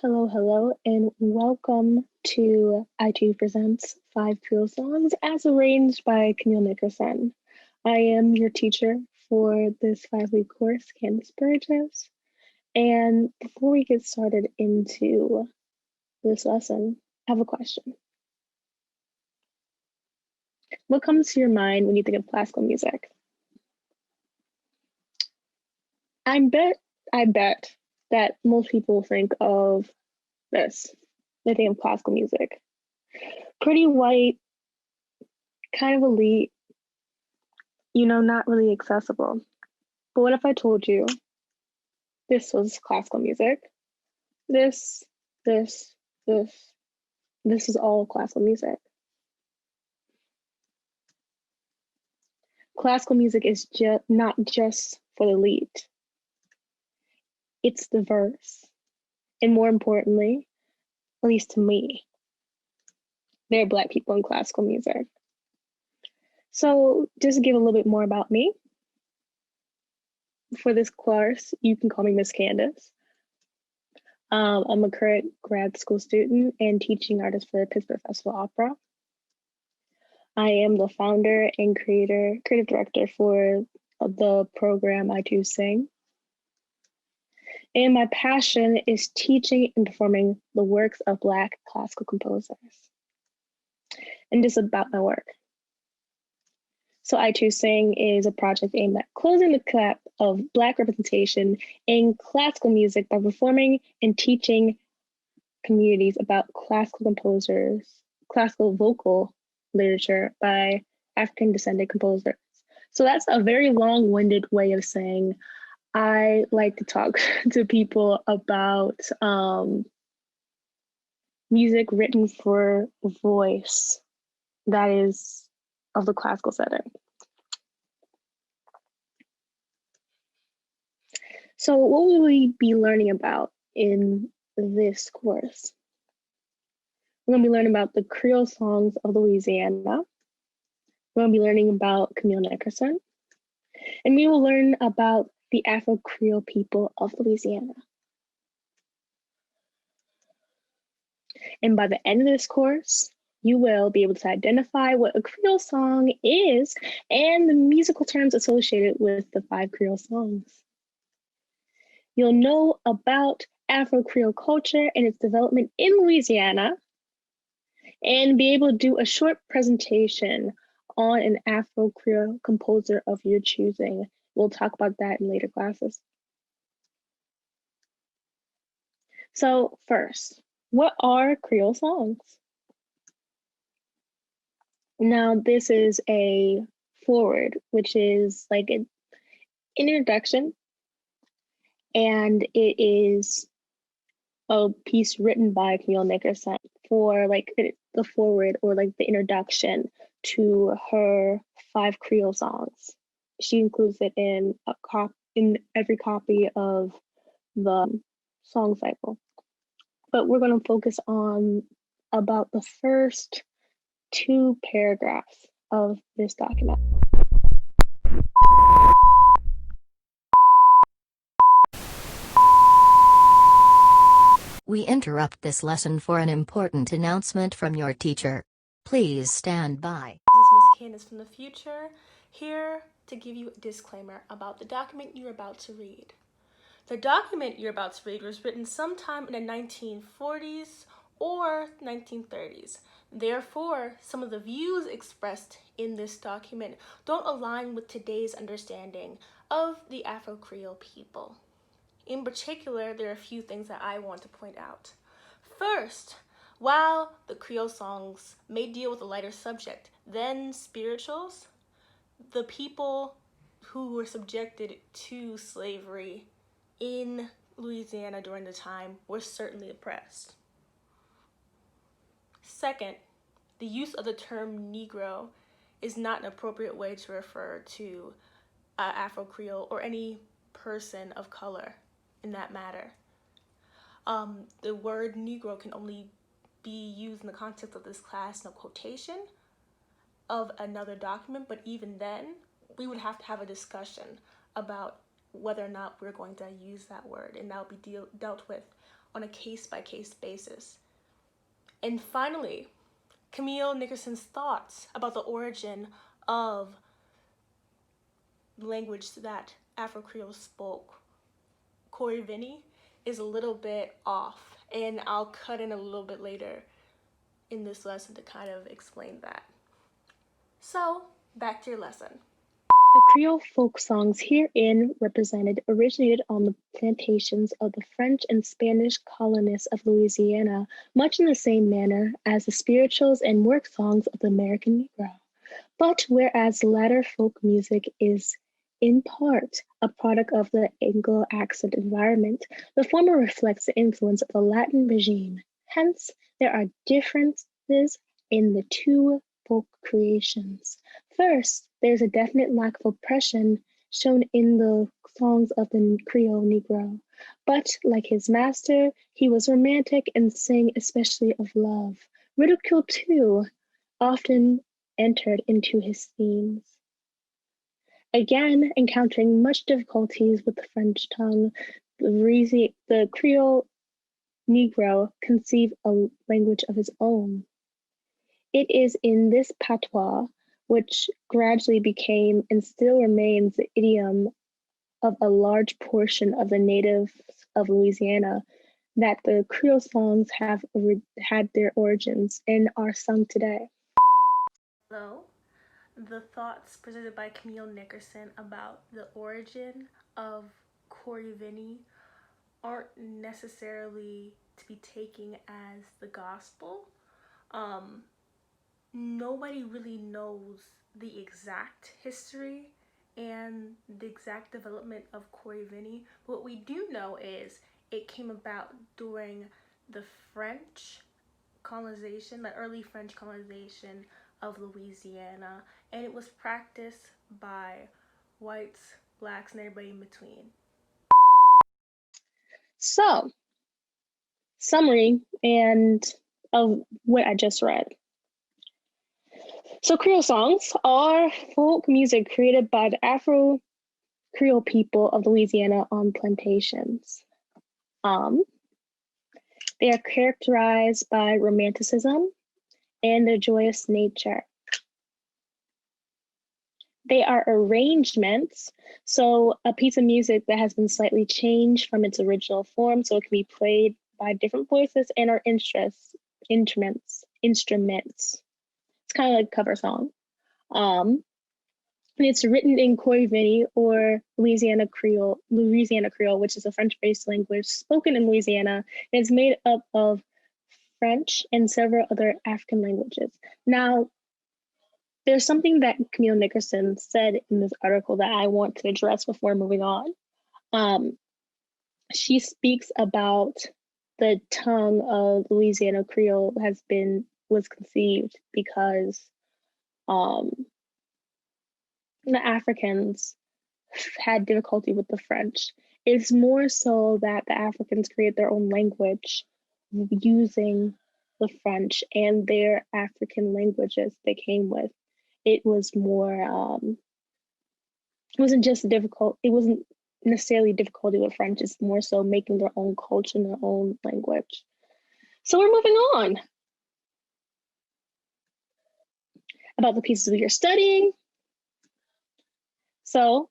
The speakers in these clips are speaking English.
Hello, hello, and welcome to I2 Presents 5 Creole Songs as arranged by Camille Nickerson. I am your teacher for this 5-week course, Candace Burgess. And before we get started into this lesson, I have a question. What comes to your mind when you think of classical music? I bet that most people think of this. They think of classical music. Pretty white, kind of elite, not really accessible. But what if I told you this was classical music? This, this, this, this is all classical music. Classical music is not just for the elite. It's diverse. And more importantly, at least to me, there are Black people in classical music. So just to give a little bit more about me, for this course, you can call me Miss Candace. I'm a current grad school student and teaching artist for Pittsburgh Festival Opera. I am the founder and creative director for the program I Do Sing. And my passion is teaching and performing the works of Black classical composers. And just about my work. So I Too Sing is a project aimed at closing the gap of Black representation in classical music by performing and teaching communities about classical composers, classical vocal literature by African descended composers. So that's a very long-winded way of saying I like to talk to people about music written for voice that is of the classical setting. So what will we be learning about in this course? We're going to be learning about the Creole Songs of Louisiana. We're going to be learning about Camille Nickerson. And we will learn about the Afro-Creole people of Louisiana. And by the end of this course, you will be able to identify what a Creole song is and the musical terms associated with the 5 Creole songs. You'll know about Afro-Creole culture and its development in Louisiana, and be able to do a short presentation on an Afro-Creole composer of your choosing. We'll talk about that in later classes. So first, what are Creole songs? Now, this is a foreword, which is like an introduction, and it is a piece written by Camille Nickerson for like the foreword or like the introduction to her 5 Creole songs. She includes it in every copy of the song cycle. But we're going to focus on about the first 2 paragraphs of this document. We interrupt this lesson for an important announcement from your teacher. Please stand by. This is Miss Candace from the future, here to give you a disclaimer about the document you're about to read. The document you're about to read was written sometime in the 1940s or 1930s. Therefore, some of the views expressed in this document don't align with today's understanding of the Afro-Creole people. In particular, there are a few things that I want to point out. First, while the Creole songs may deal with a lighter subject than spirituals, the people who were subjected to slavery in Louisiana during the time were certainly oppressed. Second, the use of the term Negro is not an appropriate way to refer to Afro-Creole or any person of color in that matter. The word Negro can only be used in the context of this class in a quotation of another document, but even then, we would have to have a discussion about whether or not we're going to use that word, and that will be dealt with on a case-by-case basis. And finally, Camille Nickerson's thoughts about the origin of language that Afro-Creole spoke, Corrievini, is a little bit off, and I'll cut in a little bit later in this lesson to kind of explain that. So, back to your lesson. The Creole folk songs herein represented originated on the plantations of the French and Spanish colonists of Louisiana, much in the same manner as the spirituals and work songs of the American Negro. But whereas the latter folk music is in part a product of the Anglo-Saxon environment, the former reflects the influence of the Latin regime. Hence, there are differences in the two folk creations. First, there's a definite lack of oppression shown in the songs of the Creole Negro. But like his master, he was romantic and sang especially of love. Ridicule, too, often entered into his themes. Again, encountering much difficulties with the French tongue, the Creole Negro conceived a language of his own. It is in this patois, which gradually became and still remains the idiom of a large portion of the natives of Louisiana, that the Creole songs have had their origins and are sung today. Hello. The thoughts presented by Camille Nickerson about the origin of Corrievini aren't necessarily to be taken as the gospel. Nobody really knows the exact history and the exact development of Corrievini. What we do know is it came about during the French colonization, the early French colonization of Louisiana, and it was practiced by whites, blacks, and everybody in between. So, summary of what I just read. So Creole songs are folk music created by the Afro-Creole people of Louisiana on plantations. They are characterized by romanticism and their joyous nature. They are arrangements, so a piece of music that has been slightly changed from its original form, so it can be played by different voices and or instruments. It's kind of like a cover song. And it's written in Corrievini or Louisiana Creole, which is a French-based language spoken in Louisiana. And it's made up of French and several other African languages. Now, there's something that Camille Nickerson said in this article that I want to address before moving on. She speaks about the tongue of Louisiana Creole was conceived because the Africans had difficulty with the French. It's more so that the Africans created their own language using the French and their African languages they came with. It was more, it wasn't necessarily difficulty with French, it's more so making their own culture and their own language. So we're moving on. About the pieces we are studying. So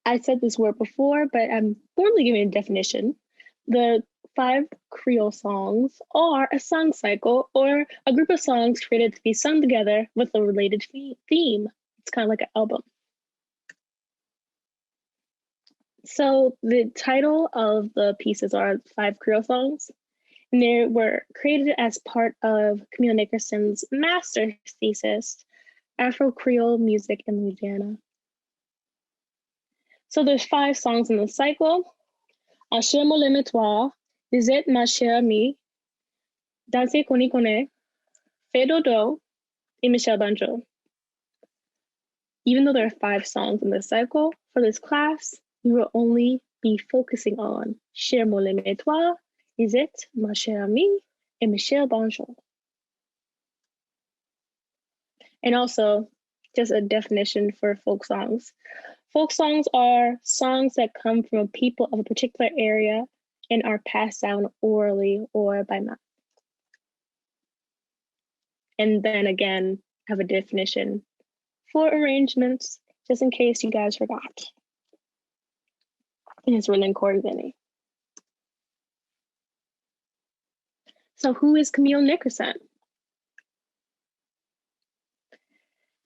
I said this word before, but I'm formally giving a definition. The 5 Creole songs are a song cycle or a group of songs created to be sung together with a related theme. It's kind of like an album. So the title of the pieces are 5 Creole songs, and they were created as part of Camille Nickerson's master's thesis, Afro-Creole Music in Louisiana. So there's 5 songs in the cycle. Asher mo l'aime toi, Lisette ma chère amie, Danser Koni Kone, Fais Dodo, and Michel Banjo. Even though there are 5 songs in the cycle, for this class, we will only be focusing on Cher mo l'aime toi, Lisette ma chère amie, and Michel Banjo. And also, just a definition for folk songs. Folk songs are songs that come from a people of a particular area and are passed down orally or by mouth. And then again, have a definition for arrangements, just in case you guys forgot. And it's written in Corzini. So who is Camille Nickerson?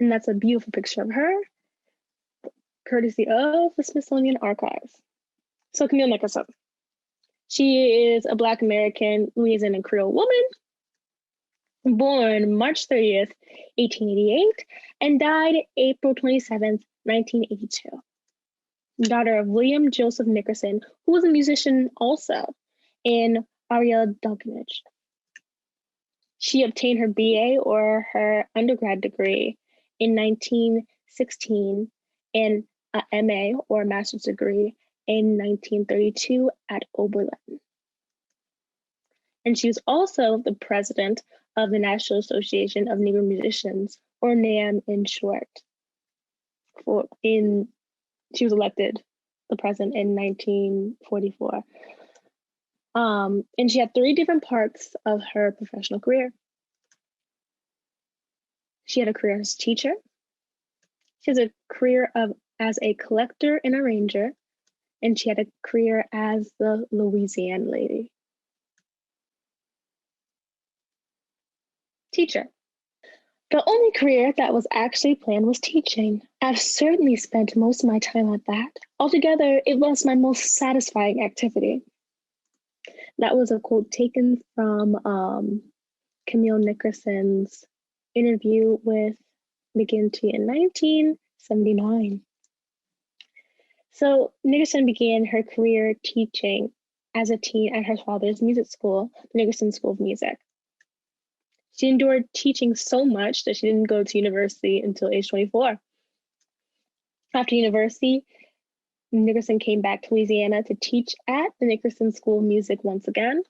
And that's a beautiful picture of her, courtesy of the Smithsonian Archives. So Camille Nickerson. She is a Black American Louisiana Creole woman, born March 30th, 1888, and died April 27th, 1982. Daughter of William Joseph Nickerson, who was a musician also, and Ariel Duncanage. She obtained her BA or her undergrad degree in 1916 and a MA or master's degree in 1932 at Oberlin. And she was also the president of the National Association of Negro Musicians, or NAM in short. She was elected the president in 1944. And she had 3 different parts of her professional career. She had a career as a teacher. She has a career as a collector and arranger, and she had a career as the Louisiana lady. Teacher. The only career that was actually planned was teaching. I've certainly spent most of my time at that. Altogether, it was my most satisfying activity. That was a quote taken from Camille Nickerson's interview with McGinty in 1979. So Nickerson began her career teaching as a teen at her father's music school, the Nickerson School of Music. She endured teaching so much that she didn't go to university until age 24. After university, Nickerson came back to Louisiana to teach at the Nickerson School of Music once again.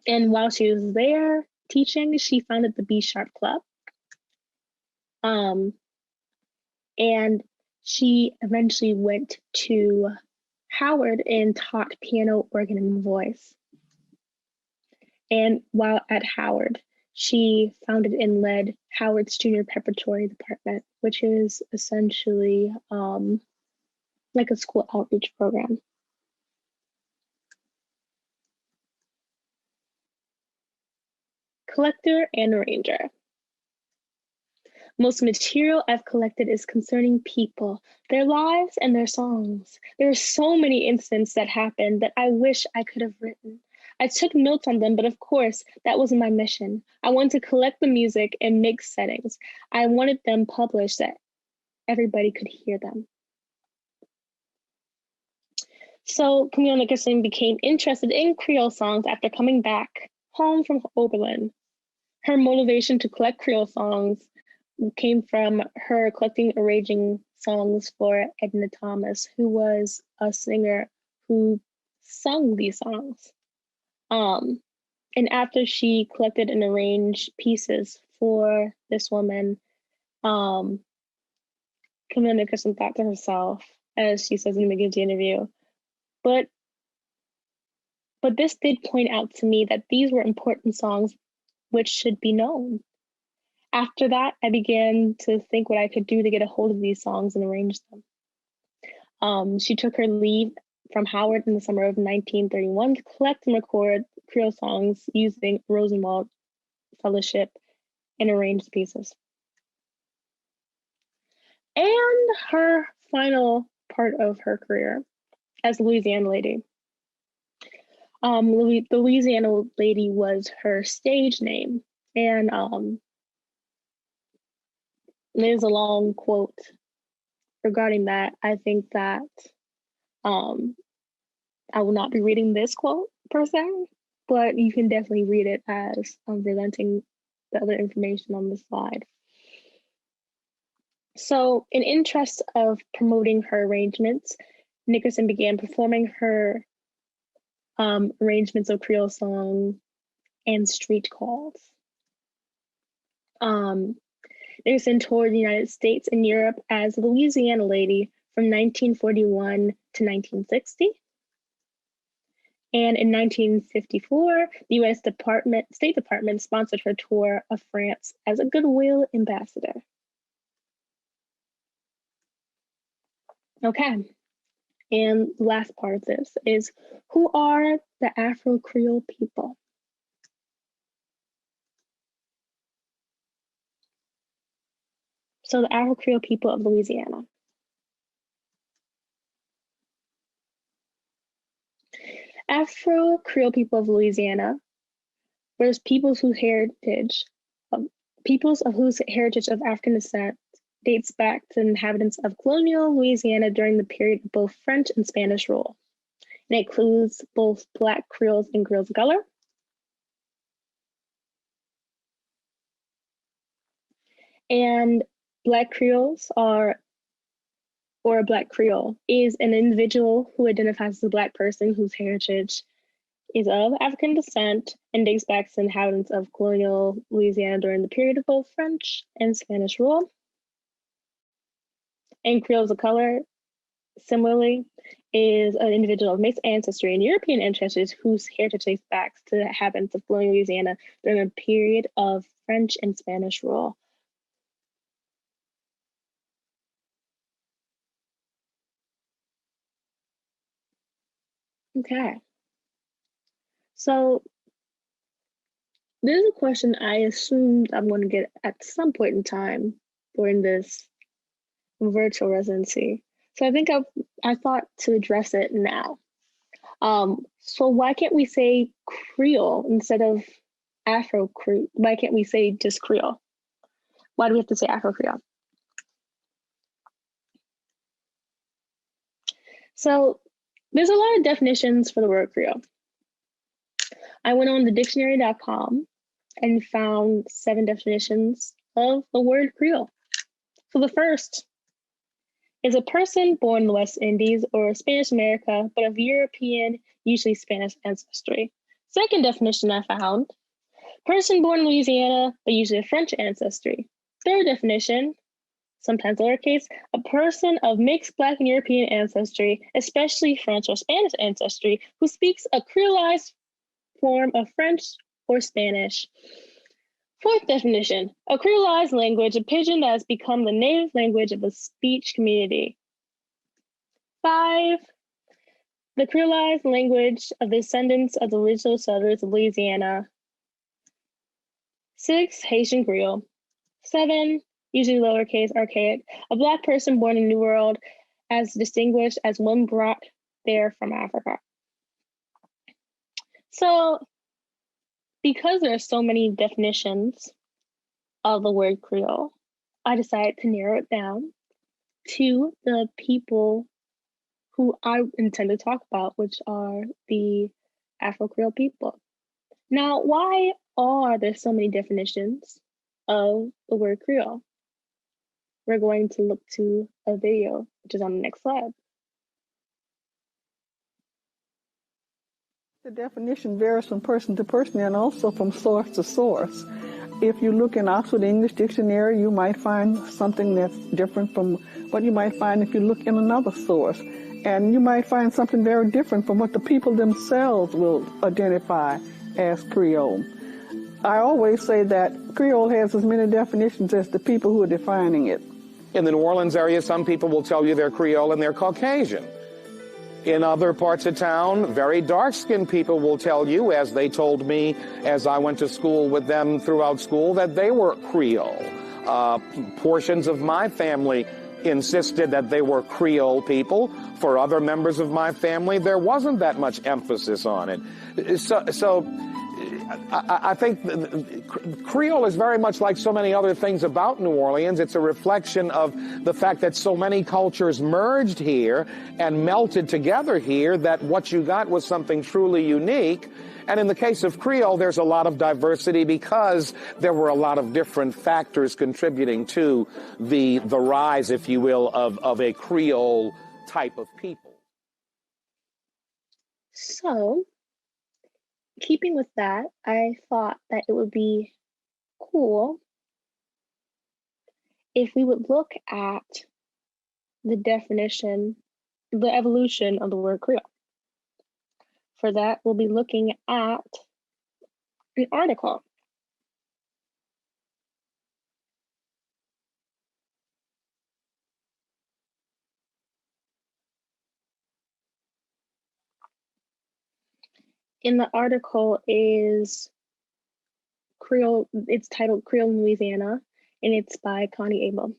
And while she was there teaching, she founded the B Sharp Club. And she eventually went to Howard and taught piano, organ, and voice. And while at Howard, she founded and led Howard's Junior Preparatory Department, which is essentially like a school outreach program. Collector and arranger. Most material I've collected is concerning people, their lives, and their songs. There are so many incidents that happened that I wish I could have written. I took notes on them, but of course, that wasn't my mission. I wanted to collect the music and make settings. I wanted them published that everybody could hear them. So Camille Nickerson became interested in Creole songs after coming back home from Oberlin. Her motivation to collect Creole songs came from her collecting arranging songs for Edna Thomas, who was a singer who sung these songs. And after she collected and arranged pieces for this woman, Camille Nickerson thought to herself, as she says in the McGinty interview, but this did point out to me that these were important songs which should be known. After that, I began to think what I could do to get a hold of these songs and arrange them. She took her leave from Howard in the summer of 1931 to collect and record Creole songs using Rosenwald Fellowship and arranged pieces. And her final part of her career as the Louisiana lady. The Louisiana lady was her stage name, and there's a long quote regarding that. I think that I will not be reading this quote per se, but you can definitely read it as I'm presenting the other information on the slide. So in interest of promoting her arrangements, Nickerson began performing her arrangements of Creole song and street calls. Nickerson toured the United States and Europe as the Louisiana lady from 1941 to 1960. And in 1954, the U.S. State Department sponsored her tour of France as a goodwill ambassador. Okay, and the last part of this is, who are the Afro-Creole people? So the Afro-Creole people of Louisiana. Afro-Creole people of Louisiana were peoples whose heritage of African descent dates back to the inhabitants of colonial Louisiana during the period of both French and Spanish rule. And it includes both Black Creoles and Creoles of color. And Black Creoles or a Black Creole is an individual who identifies as a Black person whose heritage is of African descent and dates back to the inhabitants of colonial Louisiana during the period of both French and Spanish rule. And Creoles of color, similarly, is an individual of mixed ancestry and European ancestors whose heritage dates back to the inhabitants of colonial Louisiana during the period of French and Spanish rule. Okay. So this is a question I assumed I'm going to get at some point in time during this virtual residency. So I think I thought to address it now. So why can't we say Creole instead of Afro-Creole? Why can't we say just Creole? Why do we have to say Afro-Creole? So there's a lot of definitions for the word Creole. I went on the dictionary.com and found 7 definitions of the word Creole. So the first is a person born in the West Indies or Spanish America, but of European, usually Spanish ancestry. Second definition I found, person born in Louisiana, but usually of French ancestry. Third definition, sometimes lowercase, a person of mixed Black and European ancestry, especially French or Spanish ancestry, who speaks a creolized form of French or Spanish. Fourth definition, a creolized language, a pidgin that has become the native language of a speech community. 5, the creolized language of the descendants of the original settlers of Louisiana. 6, Haitian Creole. 7, usually lowercase, archaic, a Black person born in the New World as distinguished as one brought there from Africa. So, because there are so many definitions of the word Creole, I decided to narrow it down to the people who I intend to talk about, which are the Afro-Creole people. Now, why are there so many definitions of the word Creole? We're going to look to a video, which is on the next slide. The definition varies from person to person and also from source to source. If you look in Oxford English Dictionary, you might find something that's different from what you might find if you look in another source. And you might find something very different from what the people themselves will identify as Creole. I always say that Creole has as many definitions as the people who are defining it. In the New Orleans area, some people will tell you they're Creole and they're Caucasian. In other parts of town, very dark-skinned people will tell you, as they told me as I went to school with them throughout school, that they were Creole. Portions of my family insisted that they were Creole people. For other members of my family, there wasn't that much emphasis on it. So I think Creole is very much like so many other things about New Orleans. It's a reflection of the fact that so many cultures merged here and melted together here that what you got was something truly unique. And in the case of Creole, there's a lot of diversity because there were a lot of different factors contributing to the rise, if you will, of a Creole type of people. So, keeping with that, I thought that it would be cool if we would look at the definition, the evolution of the word Creole. for that, we'll be looking at an article. In the article is Creole, it's titled Creole in Louisiana, and it's by Connie Abel.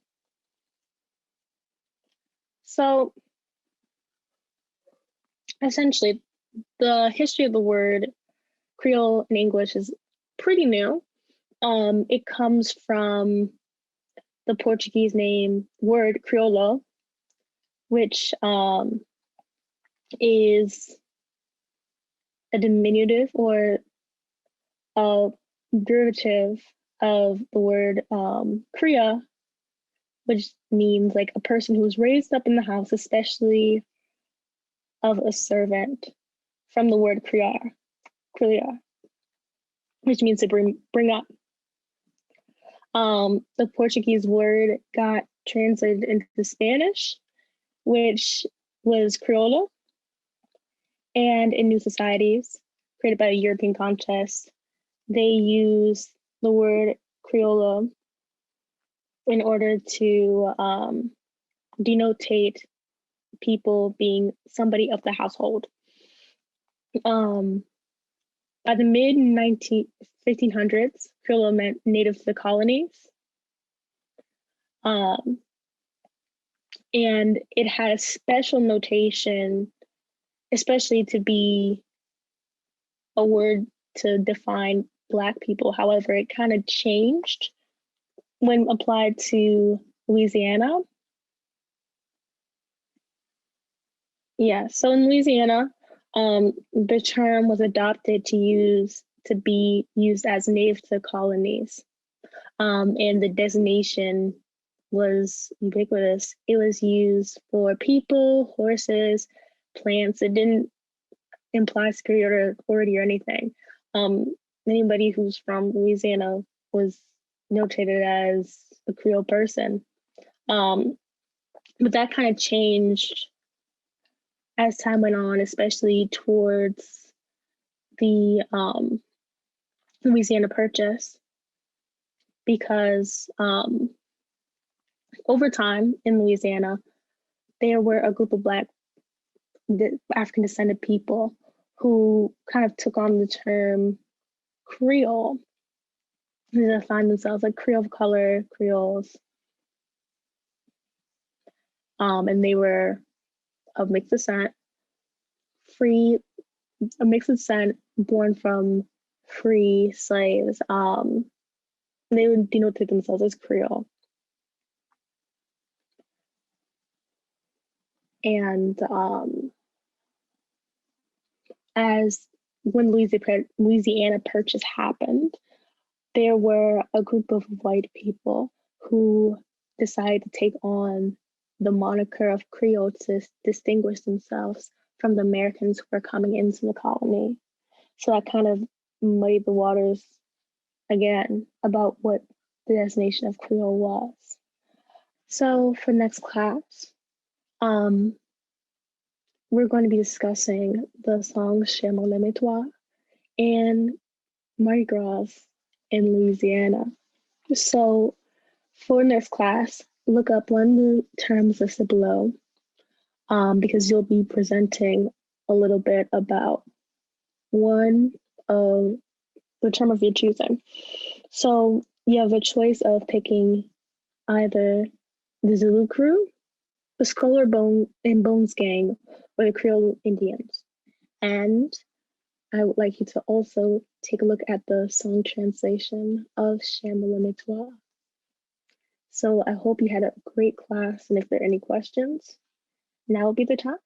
So essentially, the history of the word Creole in English is pretty new. It comes from the Portuguese word Criollo, which is a diminutive or a derivative of the word cria, which means like a person who was raised up in the house, especially of a servant, from the word criar, which means to bring up. The Portuguese word got translated into Spanish, which was criollo, and in new societies created by the European conquest, they use the word criollo in order to denotate people being somebody of the household. By the mid 1500s, Criollo meant native to the colonies. And it had a special notation, especially to be a word to define Black people. However, it kind of changed when applied to Louisiana. Yeah, so in Louisiana, the term was adopted to be used as native to colonies. And the designation was ubiquitous. It was used for people, horses, plants. It didn't imply superiority or anything. Anybody who's from Louisiana was notated as a Creole person. But that kind of changed as time went on, especially towards the Louisiana Purchase, because over time in Louisiana, there were a group of Black African descended people who kind of took on the term Creole. They defined themselves like Creole of color, Creoles. And they were of mixed descent, born from free slaves. They would denote themselves as Creole. And as when Louisiana Purchase happened, there were a group of white people who decided to take on the moniker of Creole to distinguish themselves from the Americans who were coming into the colony. So that kind of muddied the waters again about what the designation of Creole was. So for next class, we're going to be discussing the songs Chez Mon Toi and Mardi Gras in Louisiana. So for next class, look up one of the terms listed below, because you'll be presenting a little bit about one of the term of your choosing. So you have a choice of picking either the Zulu crew, the Skull and Bones gang, or the Creole Indians. And I would like you to also take a look at the song translation of Chez Mon Toi. So I hope you had a great class, and if there are any questions, now would be the time.